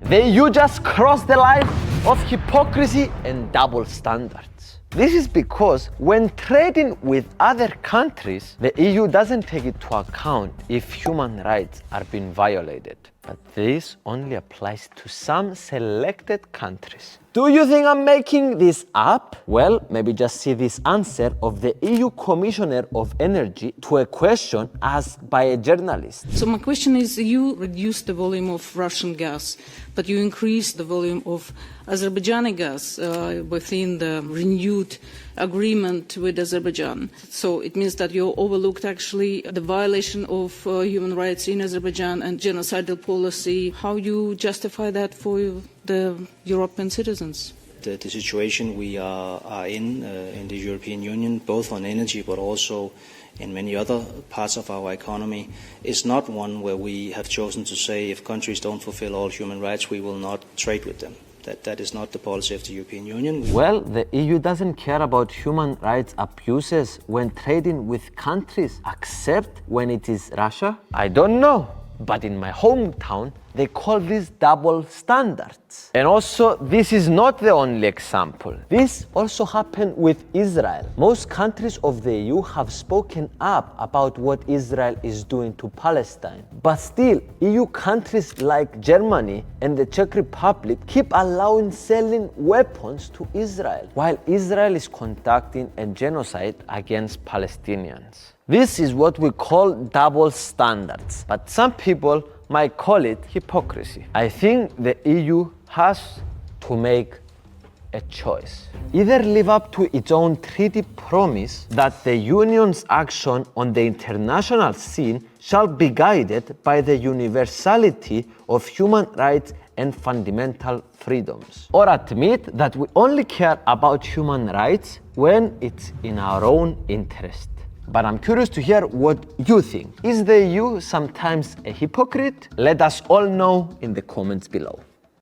The EU just crossed the line of hypocrisy and double standards. This is because when trading with other countries, the EU doesn't take into account if human rights are being violated. But this only applies to some selected countries. Do you think I'm making this up? Well, maybe just see this answer of the EU Commissioner of Energy to a question asked by a journalist. So my question is, you reduced the volume of Russian gas, but you increased the volume of Azerbaijani gas within the renewed agreement with Azerbaijan. So it means that you overlooked actually the violation of human rights in Azerbaijan and genocidal policy. How you justify that for the European citizens? The situation we are in the European Union, both on energy but also in many other parts of our economy, is not one where we have chosen to say if countries don't fulfill all human rights, we will not trade with them. That is not the policy of the European Union. Well, the EU doesn't care about human rights abuses when trading with countries, except when it is Russia. I don't know, but in my hometown, they call this double standards. And also, this is not the only example. This also happened with Israel. Most countries of the EU have spoken up about what Israel is doing to Palestine. But still, EU countries like Germany and the Czech Republic keep allowing selling weapons to Israel, while Israel is conducting a genocide against Palestinians. This is what we call double standards, but some people might call it hypocrisy. I think the EU has to make a choice. Either live up to its own treaty promise that the Union's action on the international scene shall be guided by the universality of human rights and fundamental freedoms, or admit that we only care about human rights when it's in our own interest. But I'm curious to hear what you think. Is the EU sometimes a hypocrite? Let us all know in the comments below.